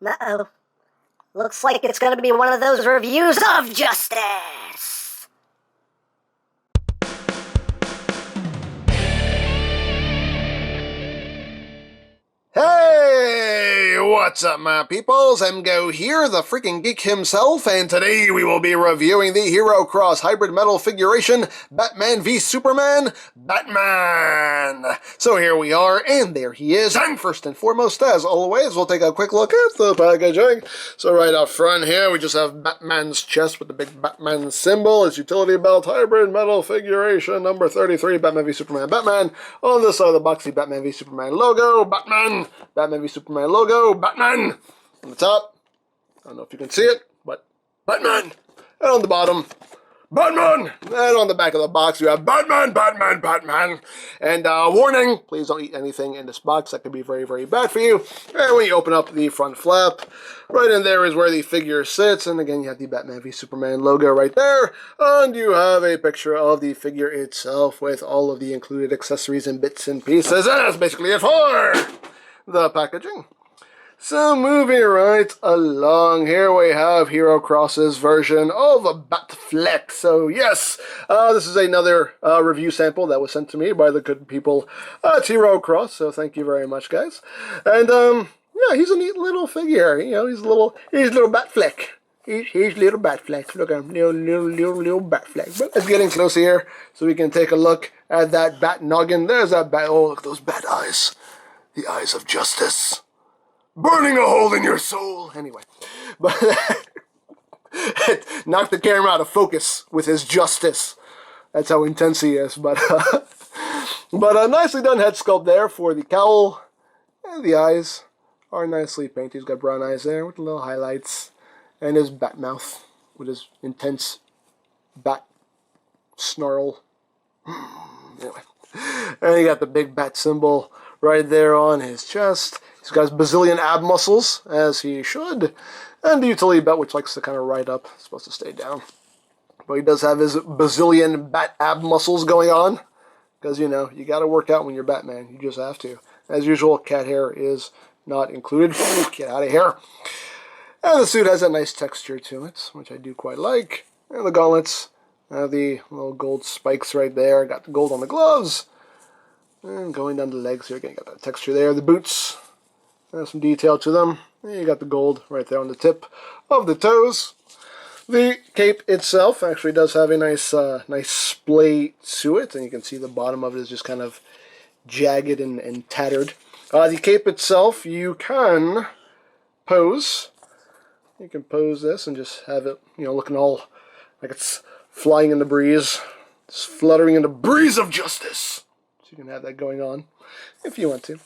Uh-oh. Looks like it's going to be one of those reviews of justice. Hey, what's up, my peoples? EmGo here, the freaking geek himself, and today we will be reviewing the HeroCross hybrid metal figuration Batman v Superman Batman. So here we are, and there he is. And first and foremost, as always, we'll take a quick look at the packaging. So right up front here, we just have Batman's chest with the big Batman symbol, his utility belt, hybrid metal figuration, number 33, Batman v Superman Batman. On this side of the box, the Batman v Superman logo, Batman v Superman logo, Batman! On the top, I don't know if you can see it, but Batman! And on the bottom, Batman! And on the back of the box, you have Batman, Batman, Batman! And warning, please don't eat anything in this box. That could be very, very bad for you. And when you open up the front flap, right in there is where the figure sits. And again, you have the Batman v Superman logo right there. And you have a picture of the figure itself with all of the included accessories and bits and pieces. And that's basically it for the packaging. So moving right along, here we have HeroCross's version of a Batfleck. So yes, this is another review sample that was sent to me by the good people at HeroCross. So thank you very much, guys. And yeah, he's a neat little figure. You know, he's little Batfleck. He's little Batfleck. Look at him, little Batfleck. But let's get in close here so we can take a look at that bat noggin. There's that bat. Oh, look at those bat eyes. The eyes of justice. Burning a hole in your soul. Anyway, but it knocked the camera out of focus with his justice. That's how intense he is. But a nicely done head sculpt there for the cowl, and the eyes are nicely painted. He's got brown eyes there with the little highlights, and his bat mouth with his intense bat snarl. Anyway, and he got the big bat symbol right there on his chest. He's got his bazillion ab muscles, as he should, and the utility belt, which likes to kind of ride up. It's supposed to stay down. But he does have his bazillion bat ab muscles going on, because, you know, you got to work out when you're Batman. You just have to. As usual, cat hair is not included. Get out of here. And the suit has a nice texture to it, which I do quite like. And the gauntlets have the little gold spikes right there. Got the gold on the gloves. And going down the legs here, again, got that texture there. The boots have some detail to them. And you got the gold right there on the tip of the toes. The cape itself actually does have a nice splay to it, and you can see the bottom of it is just kind of jagged and tattered. The cape itself, you can pose. You can pose this and just have it, you know, looking all like it's flying in the breeze. It's fluttering in the breeze of justice. You can have that going on if you want to.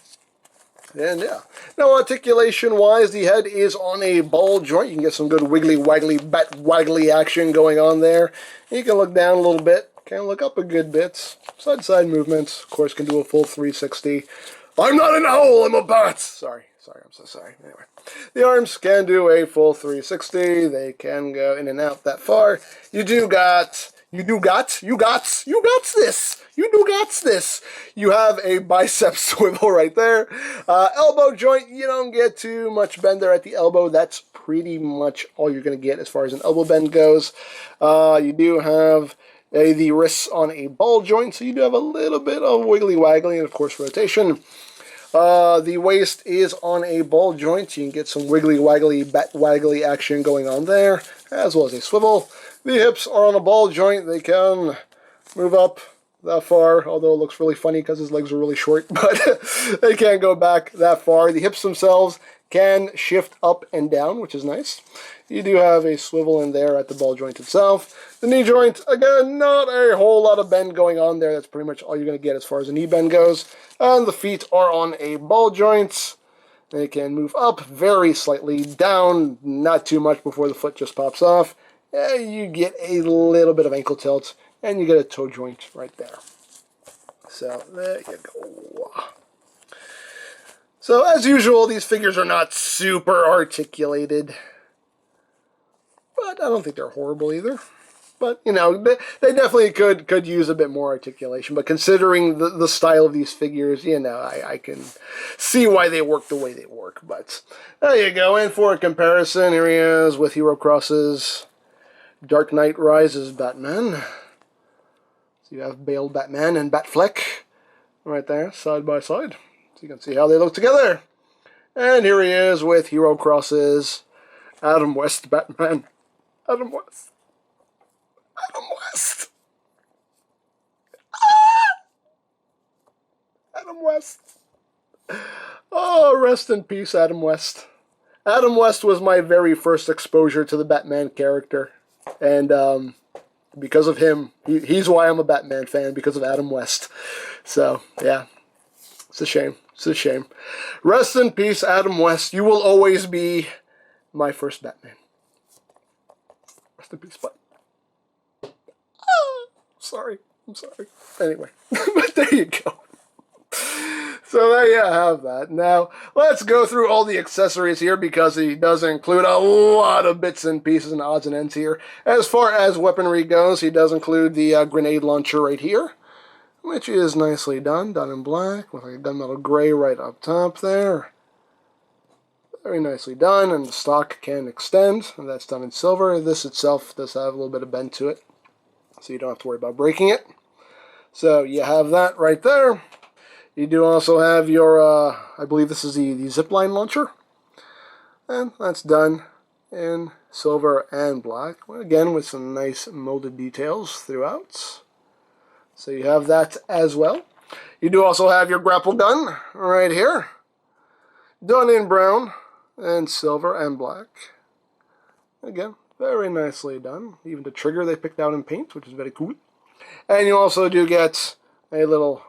And yeah. Now, articulation-wise, the head is on a ball joint. You can get some good wiggly-waggly, bat-waggly action going on there. You can look down a little bit. Can look up a good bit. Side-to-side movements. Of course, can do a full 360. I'm not an owl, I'm a bat! Sorry, I'm so sorry. Anyway. The arms can do a full 360. They can go in and out that far. You do got this. You have a bicep swivel right there. Elbow joint, you don't get too much bend there at the elbow. That's pretty much all you're going to get as far as an elbow bend goes. You do have the wrists on a ball joint, so you do have a little bit of wiggly-waggly and, of course, rotation. The waist is on a ball joint. You can get some wiggly-waggly, bat-waggly action going on there, as well as a swivel. The hips are on a ball joint. They can move up that far, although it looks really funny because his legs are really short, but they can't go back that far. The hips themselves can shift up and down, which is nice. You do have a swivel in there at the ball joint itself. The knee joint, again, not a whole lot of bend going on there. That's pretty much all you're going to get as far as the knee bend goes. And the feet are on a ball joint. They can move up very slightly, down not too much before the foot just pops off. You get a little bit of ankle tilt, and you get a toe joint right there. So, there you go. So, as usual, these figures are not super articulated, but I don't think they're horrible either. But, you know, they definitely could use a bit more articulation. But considering the style of these figures, you know, I can see why they work the way they work. But there you go. And for a comparison, here he is with HeroCross's Dark Knight Rises Batman. So you have Bale Batman and Batfleck right there, side by side. So you can see how they look together. And here he is with HeroCross's Adam West Batman. Adam West. Adam West. Adam West. Oh, rest in peace, Adam West. Adam West was my very first exposure to the Batman character. And because of him, he's why I'm a Batman fan, because of Adam West. So, yeah. It's a shame. It's a shame. Rest in peace, Adam West. You will always be my first Batman. Rest in peace, bud. Sorry. I'm sorry. Anyway. But there you go. So there you have that. Now, let's go through all the accessories here because he does include a lot of bits and pieces and odds and ends here. As far as weaponry goes, he does include the grenade launcher right here, which is nicely done in black with like a gunmetal gray right up top there. Very nicely done, and the stock can extend, and that's done in silver. This itself does have a little bit of bend to it, so you don't have to worry about breaking it. So you have that right there. You do also have your, I believe this is the zipline launcher. And that's done in silver and black. Again, with some nice molded details throughout. So you have that as well. You do also have your grapple gun right here. Done in brown and silver and black. Again, very nicely done. Even the trigger they picked out in paint, which is very cool. And you also do get a little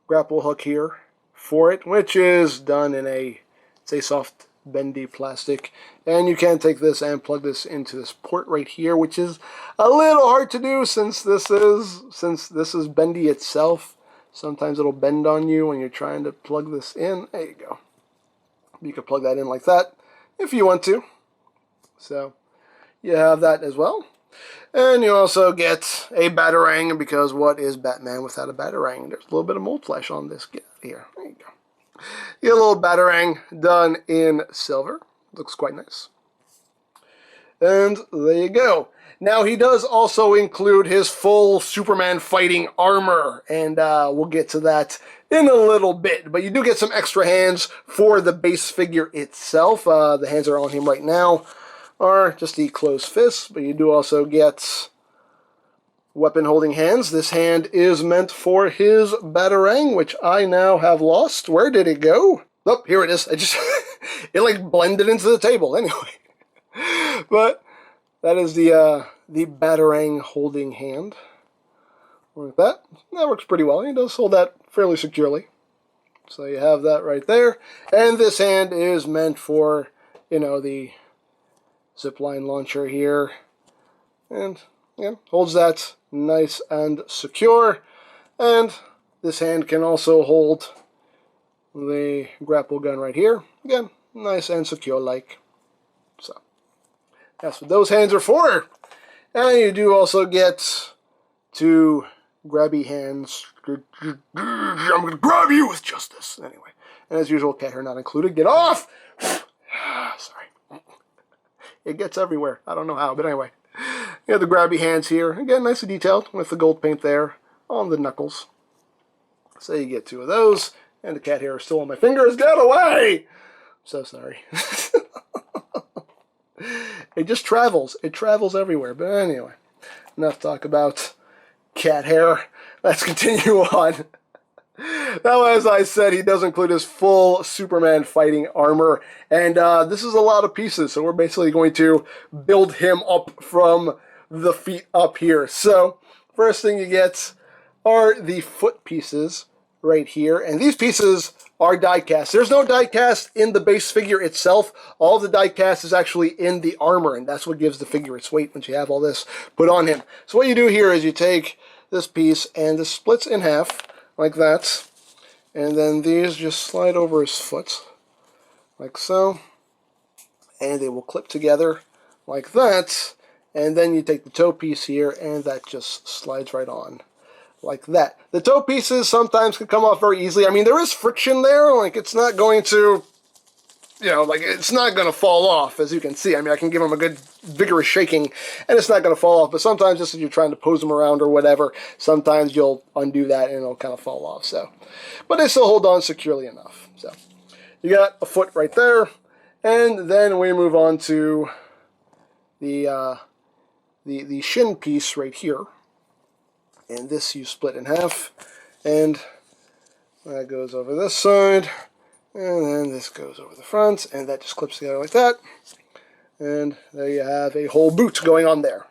grapple hook here for it, which is done in it's a soft bendy plastic, and you can take this and plug this into this port right here, which is a little hard to do since this is bendy itself. Sometimes it'll bend on you when you're trying to plug this in. There you go. You can plug that in like that if you want to. So you have that as well. And you also get a Batarang, because what is Batman without a Batarang? There's a little bit of mold flesh on this guy here. There you go. You get a little Batarang done in silver. Looks quite nice. And there you go. Now, he does also include his full Superman fighting armor, and we'll get to that in a little bit. But you do get some extra hands for the base figure itself. The hands are on him right now are just the closed fists, but you do also get weapon holding hands. This hand is meant for his Batarang, which I now have lost. Where did it go? Oh, here it is. It like blended into the table anyway. But that is the Batarang holding hand. Like that. That works pretty well. He does hold that fairly securely. So you have that right there. And this hand is meant for, you know, the zipline launcher here, and again, holds that nice and secure. And this hand can also hold the grapple gun right here, again, nice and secure like so. That's what those hands are for. And you do also get two grabby hands. I'm gonna grab you with justice anyway. And as usual, cat hair not included. Get off. Sorry. It gets everywhere. I don't know how, but anyway. You have the grabby hands here. Again, nicely detailed with the gold paint there on the knuckles. So you get two of those. And the cat hair is still on my fingers. Get away! I'm so sorry. It just travels. It travels everywhere. But anyway, enough talk about cat hair. Let's continue on. Now, as I said, he does include his full Superman fighting armor, and this is a lot of pieces, so we're basically going to build him up from the feet up here. So, first thing you get are the foot pieces right here, and these pieces are die cast. There's no die cast in the base figure itself. All the die cast is actually in the armor, and that's what gives the figure its weight once you have all this put on him. So what you do here is you take this piece, and this splits in half, like that, and then these just slide over his foot, like so, and they will clip together like that, And then you take the toe piece here, and that just slides right on. Like that. The toe pieces sometimes can come off very easily. I mean, there is friction there. Like, it's not going to, you know, like, it's not going to fall off, as you can see. I mean, I can give them a good vigorous shaking, and it's not going to fall off. But sometimes, just as you're trying to pose them around or whatever, sometimes you'll undo that, and it'll kind of fall off. So, but they still hold on securely enough. So, you got a foot right there. And then we move on to the shin piece right here. And this you split in half, and that goes over this side, and then this goes over the front, and that just clips together like that. And there you have a whole boot going on there.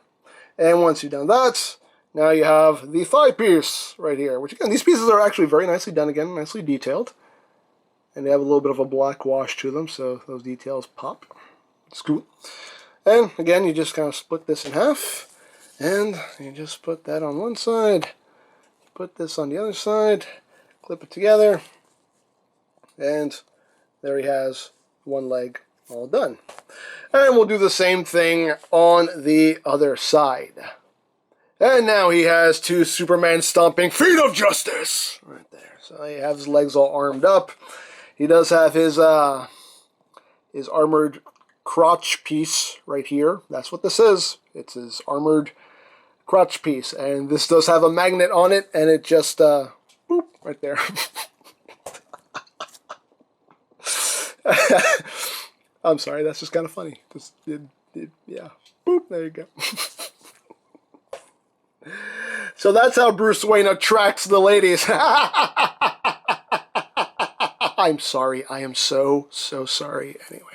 And once you've done that, now you have the thigh piece right here, which again, these pieces are actually very nicely done, again, nicely detailed. And they have a little bit of a black wash to them, so those details pop. It's cool. And again, you just kind of split this in half. And you just put that on one side, put this on the other side, clip it together, and there he has one leg all done. And we'll do the same thing on the other side. And now he has two Superman stomping feet of justice right there. So he has his legs all armed up. He does have his armored crotch piece right here. That's what this is. It's his armored crotch piece, and this does have a magnet on it, and it just boop, right there. I'm sorry, that's just kind of funny. Just yeah, boop, there you go. So that's how Bruce Wayne attracts the ladies. I'm sorry, I am so sorry. Anyway.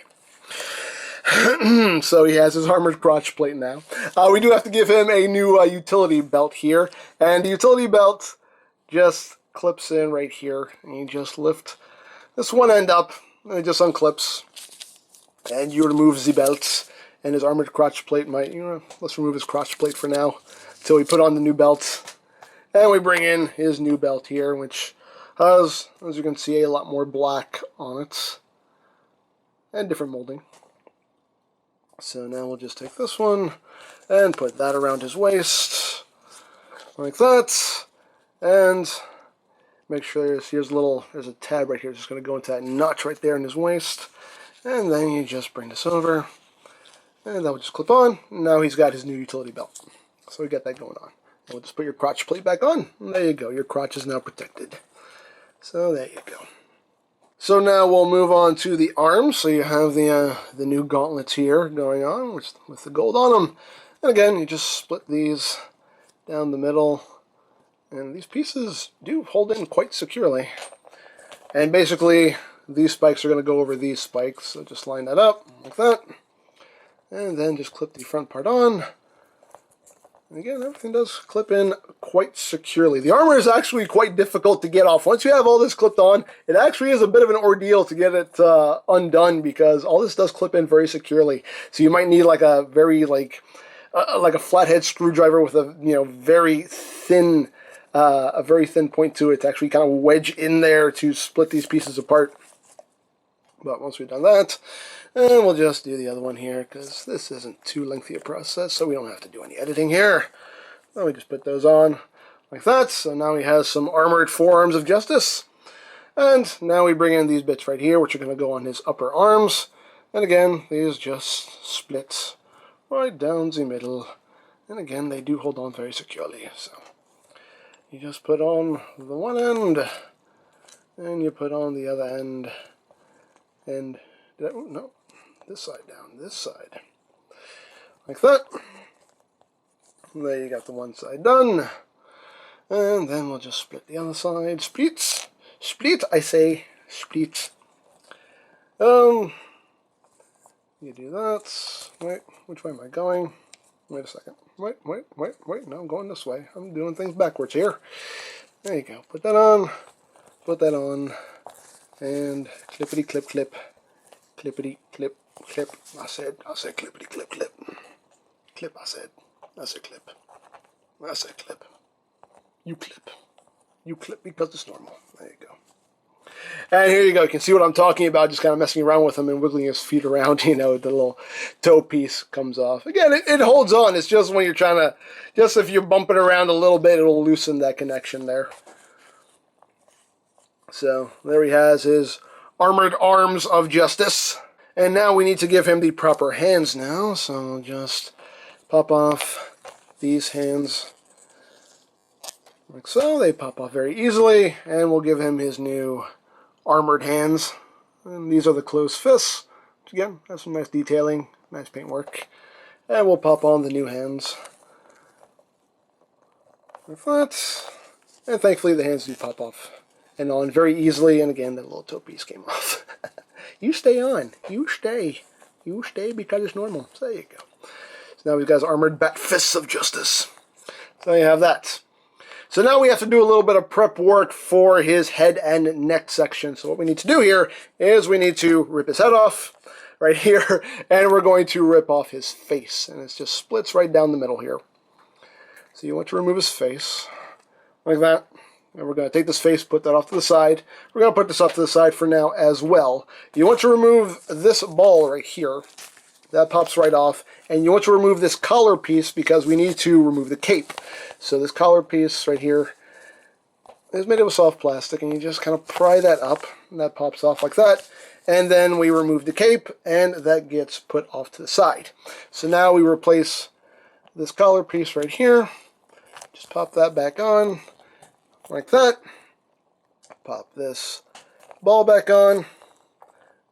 So he has his armored crotch plate now. We do have to give him a new utility belt here. And the utility belt just clips in right here. And you just lift this one end up, and it just unclips. And you remove the belt. And his armored crotch plate might, let's remove his crotch plate for now, until we put on the new belt. And we bring in his new belt here, which has, as you can see, a lot more black on it. And different molding. So now we'll just take this one and put that around his waist, like that, and make sure there's a tab right here. It's just going to go into that notch right there in his waist, and then you just bring this over, and that will just clip on. Now he's got his new utility belt. So we got that going on. And we'll just put your crotch plate back on, and there you go. Your crotch is now protected. So there you go. So now we'll move on to the arms. So you have the new gauntlets here going on with the gold on them. And again, you just split these down the middle. And these pieces do hold in quite securely. And basically, these spikes are going to go over these spikes. So just line that up like that. And then just clip the front part on. And again, everything does clip in quite securely. The armor is actually quite difficult to get off. Once you have all this clipped on, it actually is a bit of an ordeal to get it undone, because all this does clip in very securely. So you might need like a very like a flathead screwdriver with a very thin point to it to actually kind of wedge in there to split these pieces apart. But once we've done that, and we'll just do the other one here, because this isn't too lengthy a process, so we don't have to do any editing here. Then we just put those on like that. So now he has some armored forearms of justice. And now we bring in these bits right here, which are going to go on his upper arms. And again, these just split right down the middle. And again, they do hold on very securely. So you just put on the one end, and you put on the other end. And no, this side down, this side. Like that. And there you got the one side done. And then we'll just split the other side. Split. Split, I say. Split. You do that. Wait, which way am I going? Wait a second. Wait. No, I'm going this way. I'm doing things backwards here. There you go. Put that on. Put that on. And clippity clip clip. Clippity clip clip. I said clippity clip clip. Clip, I said clip. I said clip. You clip. You clip because it's normal. There you go. And here you go. You can see what I'm talking about, just kind of messing around with him and wiggling his feet around, you know, the little toe piece comes off. Again, it holds on. It's just when you're trying to, just if you bump it around a little bit, it'll loosen that connection there. So there he has his armored arms of justice. And now we need to give him the proper hands now. So we'll just pop off these hands like so. They pop off very easily. And we'll give him his new armored hands. And these are the closed fists. Which again, has some nice detailing, nice paintwork. And we'll pop on the new hands. Like that. And thankfully the hands do pop off and on very easily. And again, that little toe piece came off. You stay on. You stay. You stay because it's normal. So there you go. So now we've got his armored bat fists of justice. So you have that. So now we have to do a little bit of prep work for his head and neck section. So what we need to do here is we need to rip his head off right here, and we're going to rip off his face. And it just splits right down the middle here. So you want to remove his face like that. And we're going to take this face, put that off to the side. We're going to put this off to the side for now as well. You want to remove this ball right here. That pops right off. And you want to remove this collar piece because we need to remove the cape. So this collar piece right here is made of soft plastic, and you just kind of pry that up, and that pops off like that. And then we remove the cape, and that gets put off to the side. So now we replace this collar piece right here. Just pop that back on. Like that. Pop this ball back on,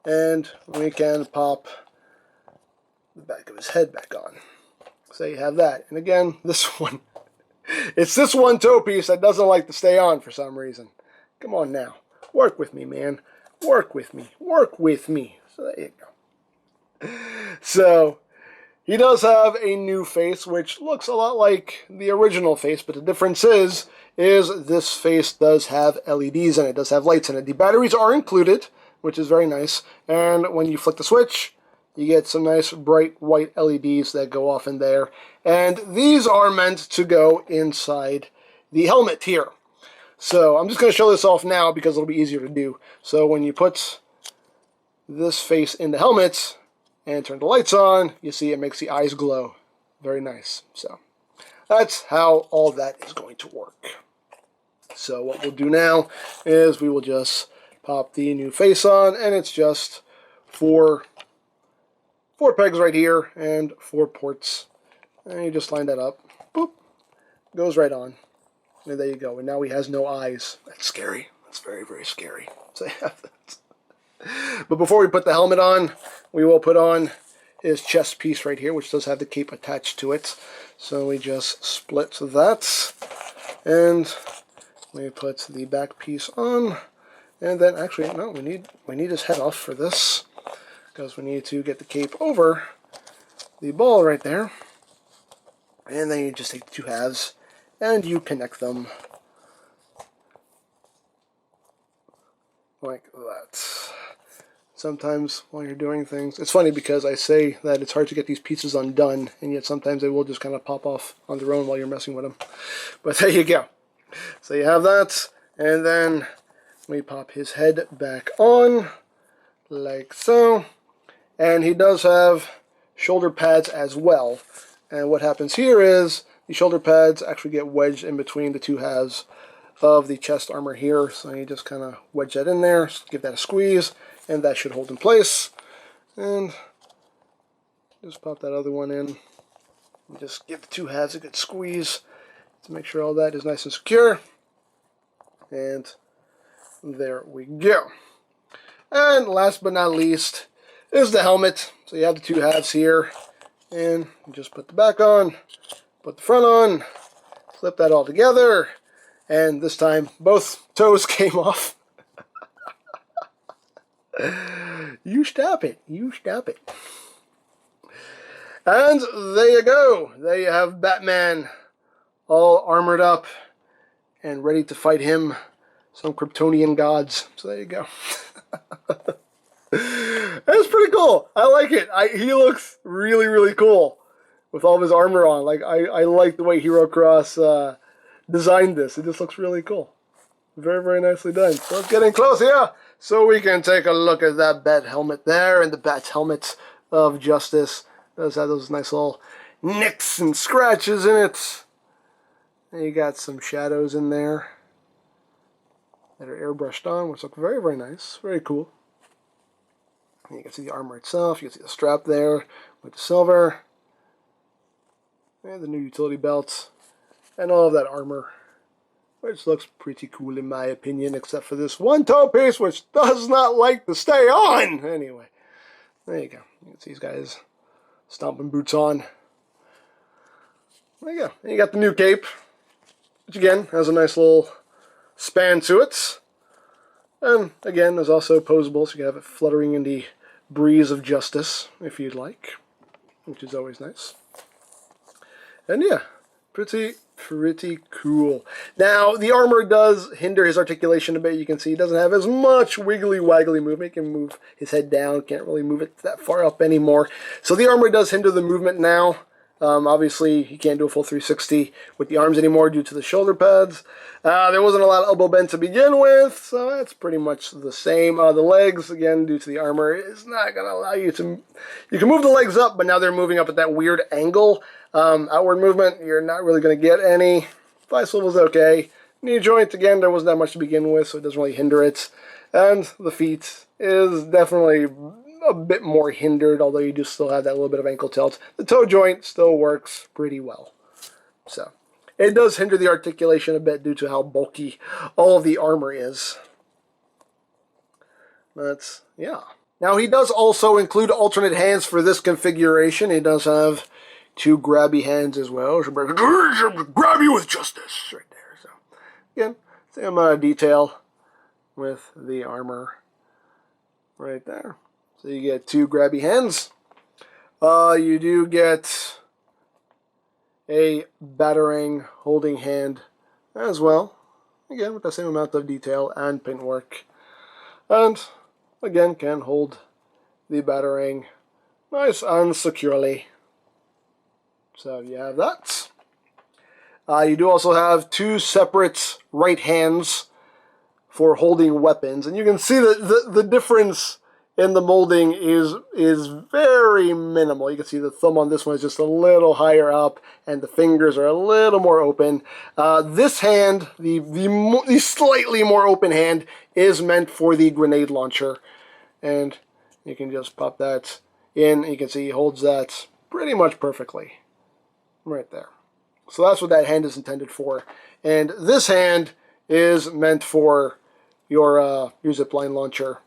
and we can pop the back of his head back on. So you have that. And again, this one, it's this one toe piece that doesn't like to stay on for some reason. Come on now. Work with me, man. Work with me. Work with me. So there you go. So he does have a new face, which looks a lot like the original face, but the difference is this face does have LEDs in it. It does have lights in it. The batteries are included, which is very nice. And when you flick the switch, you get some nice bright white LEDs that go off in there. And these are meant to go inside the helmet here. So I'm just going to show this off now because it'll be easier to do. So when you put this face in the helmet and turn the lights on, you see it makes the eyes glow. Very nice. So that's how all that is going to work. So what we'll do now is we will just pop the new face on, and it's just four pegs right here and 4 ports. And you just line that up. Boop. Goes right on. And there you go. And now he has no eyes. That's scary. That's very, very scary. So you have that. But before we put the helmet on, we will put on his chest piece right here, which does have the cape attached to it. So we just split that. And we put the back piece on. And then actually, no, we need his head off for this, because we need to get the cape over the ball right there. And then you just take the 2 halves and you connect them like that. Sometimes while you're doing things, it's funny because I say that it's hard to get these pieces undone, and yet sometimes they will just kind of pop off on their own while you're messing with them. But there you go. So you have that, and then we pop his head back on like so. And he does have shoulder pads as well. And what happens here is the shoulder pads actually get wedged in between the 2 halves of the chest armor here. So you just kind of wedge that in there, give that a squeeze, and that should hold in place. And just pop that other one in. And just give the 2 halves a good squeeze to make sure all that is nice and secure. And there we go. And last but not least is the helmet. So you have the 2 halves here, and you just put the back on, put the front on, flip that all together, and this time both toes came off. You stop it. You stop it. And there you go. There you have Batman all armored up and ready to fight him, some Kryptonian gods. So there you go. That's pretty cool. I like it. He looks really, really cool with all of his armor on. Like I like the way HeroCross designed this. It just looks really cool. Very, very nicely done. So let's get in close here So we can take a look at that bat helmet there, and the bat's helmet of Justice does have those nice little nicks and scratches in it. And you got some shadows in there that are airbrushed on, which look very, very nice. Very cool. And you can see the armor itself. You can see the strap there with the silver. And the new utility belt. And all of that armor, which looks pretty cool in my opinion, except for this one toe piece, which does not like to stay on. Anyway, there you go. You can see he's got his stomping boots on. There you go. And you got the new cape, which again has a nice little span to it. And again, is also posable, so you can have it fluttering in the breeze of justice, if you'd like, which is always nice. And yeah, pretty cool. Now, the armor does hinder his articulation a bit. You can see he doesn't have as much wiggly-waggly movement. He can move his head down, can't really move it that far up anymore. So the armor does hinder the movement now. Obviously, he can't do a full 360 with the arms anymore due to the shoulder pads. There wasn't a lot of elbow bend to begin with, so that's pretty much the same. The legs, again, due to the armor, is not going to allow you to... You can move the legs up, but now they're moving up at that weird angle. Outward movement, you're not really going to get any. Thigh swivel's okay. Knee joint, again, there wasn't that much to begin with, so it doesn't really hinder it. And the feet is definitely a bit more hindered, although you do still have that little bit of ankle tilt. The toe joint still works pretty well. So, it does hinder the articulation a bit due to how bulky all of the armor is. That's, yeah. Now, he does also include alternate hands for this configuration. He does have two grabby hands as well. Grab you with justice right there. So again, same detail with the armor right there. So you get two grabby hands. You do get a battering holding hand as well. Again, with the same amount of detail and pin work. And again, can hold the battering nice and securely. So you have that. You do also have two separate right hands for holding weapons. And you can see that the difference in the molding is very minimal. You can see the thumb on this one is just a little higher up, and the fingers are a little more open. This hand, the slightly more open hand, is meant for the grenade launcher. And you can just pop that in. You can see he holds that pretty much perfectly. Right there. So that's what that hand is intended for. And this hand is meant for your zipline launcher.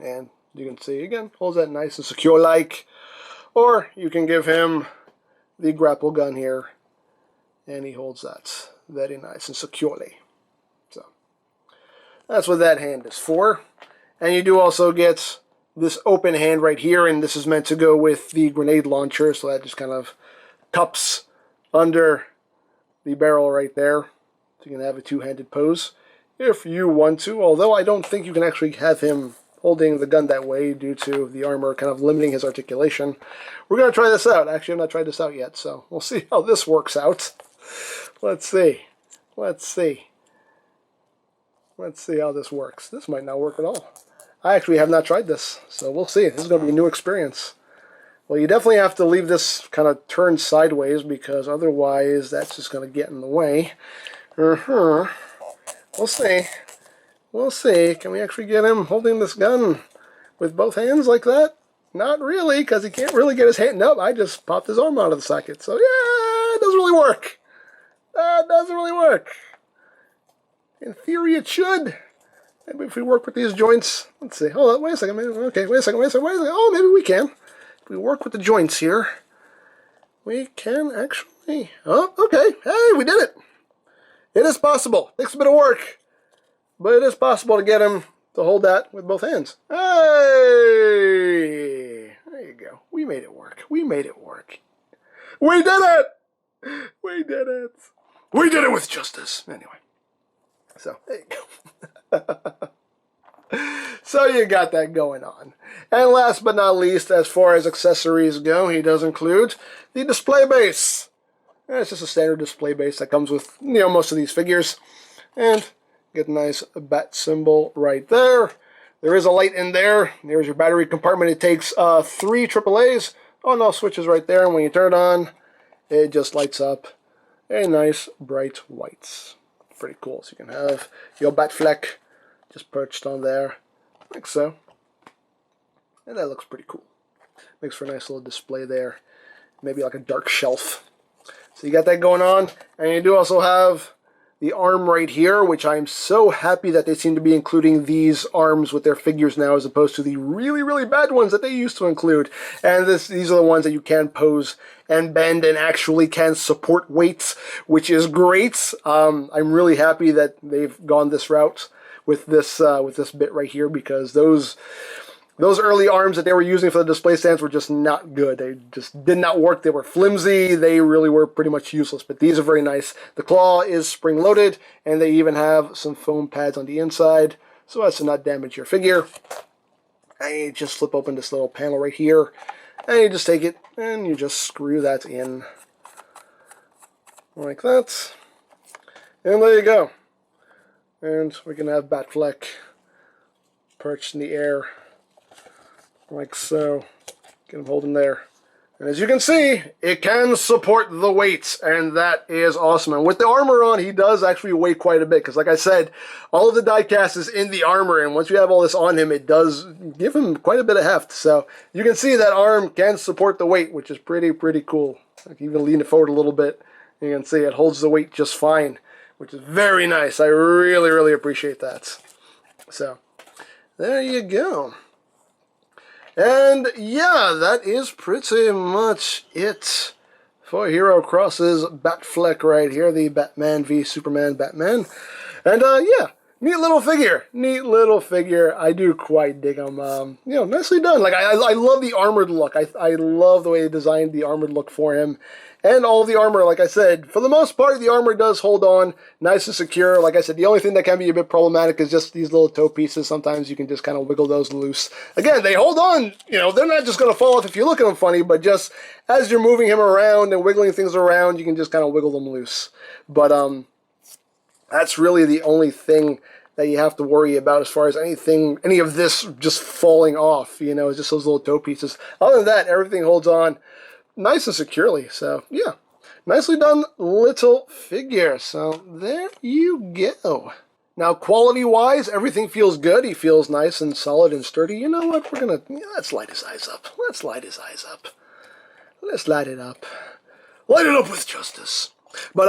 And you can see, again, holds that nice and secure like. Or you can give him the grapple gun here. And he holds that very nice and securely. So that's what that hand is for. And you do also get this open hand right here. And this is meant to go with the grenade launcher. So that just kind of cups under the barrel right there. So you can have a two-handed pose if you want to, although I don't think you can actually have him holding the gun that way due to the armor kind of limiting his articulation. We're going to try this out. Actually, I've not tried this out yet, so we'll see how this works out. Let's see. Let's see how this works. This might not work at all. I actually have not tried this, so we'll see. This is going to be a new experience. Well, you definitely have to leave this kind of turned sideways because otherwise that's just going to get in the way. We'll see. We'll see. Can we actually get him holding this gun with both hands like that? Not really, because he can't really get his hand. Nope, I just popped his arm out of the socket. So, yeah, it doesn't really work. That doesn't really work. In theory, it should. Maybe if we work with these joints. Let's see. Hold on. Wait a second. Okay, wait a second. Oh, maybe we can. We work with the joints here. We can actually... Oh, okay. Hey, we did it. It is possible. Takes a bit of work. But it is possible to get him to hold that with both hands. Hey! There you go. We made it work. We made it work. We did it! We did it. We did it with justice. Anyway. So, there you go. So you got that going on. And last but not least, as far as accessories go, he does include the display base. And it's just a standard display base that comes with, most of these figures. And Get a nice bat symbol right there. There is a light in there. There's your battery compartment. It takes 3 AAAs. Oh no, switches right there, and when you turn it on, it just lights up a nice bright whites. Pretty cool. So you can have your Batfleck just perched on there, like so. And that looks pretty cool. Makes for a nice little display there. Maybe like a dark shelf. So you got that going on, and you do also have the arm right here, which I'm so happy that they seem to be including these arms with their figures now, as opposed to the really, really bad ones that they used to include. And these are the ones that you can pose and bend and actually can support weights, which is great. I'm really happy that they've gone this route with this bit right here, because those early arms that they were using for the display stands were just not good. They just did not work. They were flimsy. They really were pretty much useless. But these are very nice. The claw is spring-loaded, and they even have some foam pads on the inside so as to not damage your figure. And you just flip open this little panel right here, and you just take it, and you just screw that in like that. And there you go. And we can have Batfleck perched in the air, like so. Get him holding there. And as you can see, it can support the weights, and that is awesome. And with the armor on, he does actually weigh quite a bit, because like I said, all of the die-cast is in the armor, and once you have all this on him, it does give him quite a bit of heft. So you can see that arm can support the weight, which is pretty cool. I can even lean it forward a little bit. You can see it holds the weight just fine, which is very nice. I really appreciate that. So there you go. And yeah, that is pretty much it for HeroCross's Batfleck right here, the Batman v Superman Batman. And yeah, neat little figure. Neat little figure. I do quite dig him. You know, nicely done. Like I love the armored look. I love the way they designed the armored look for him. And all the armor, like I said, for the most part, the armor does hold on nice and secure. Like I said, the only thing that can be a bit problematic is just these little toe pieces. Sometimes you can just kind of wiggle those loose. Again, they hold on. You know, they're not just going to fall off if you look at them funny, but just as you're moving him around and wiggling things around, you can just kind of wiggle them loose. But that's really the only thing that you have to worry about as far as any of this just falling off. You know, it's just those little toe pieces. Other than that, everything holds on nice and securely. So yeah, nicely done little figure. So there you go. Now quality wise, everything feels good. He feels nice and solid and sturdy. You know what, let's light his eyes up. Let's light his eyes up. Let's light it up. Light it up with justice. But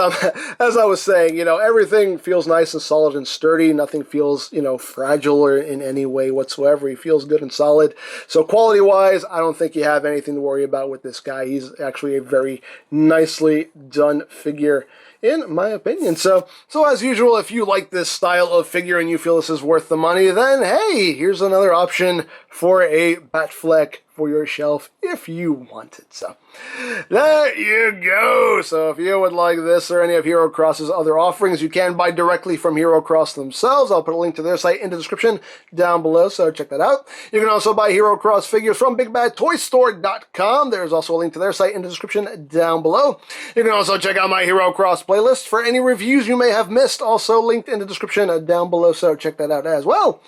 as I was saying, you know, everything feels nice and solid and sturdy. Nothing feels, you know, fragile or in any way whatsoever. He feels good and solid. So quality-wise, I don't think you have anything to worry about with this guy. He's actually a very nicely done figure, in my opinion. So as usual, if you like this style of figure and you feel this is worth the money, then hey, here's another option for a Batfleck for your shelf if you want it. So there you go. So if you would like this or any of HeroCross's other offerings, you can buy directly from HeroCross themselves. I'll put a link to their site in the description down below, so check that out. You can also buy HeroCross figures from BigBadToyStore.com. There's also a link to their site in the description down below. You can also check out my HeroCross playlist for any reviews you may have missed, also linked in the description down below, so check that out as well.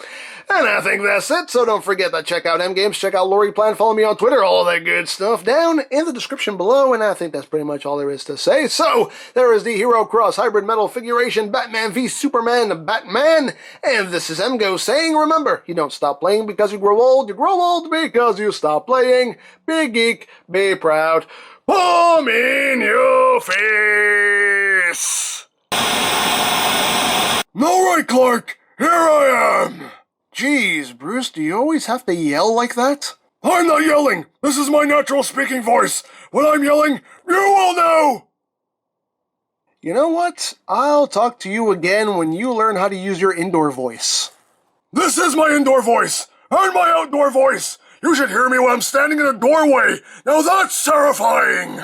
And I think that's it, so don't forget to check out EmGo's, check out Lori Plan, follow me on Twitter, all that good stuff down in the description below, and I think that's pretty much all there is to say. So, there is the HeroCross Hybrid Metal Figuration Batman v Superman Batman, and this is EmGo saying, remember, you don't stop playing because you grow old because you stop playing. Be geek, be proud, palm in your face! Alright, Clark, here I am! Jeez, Bruce, do you always have to yell like that? I'm not yelling! This is my natural speaking voice! When I'm yelling, you will know! You know what? I'll talk to you again when you learn how to use your indoor voice. This is my indoor voice! And my outdoor voice! You should hear me when I'm standing in a doorway! Now that's terrifying!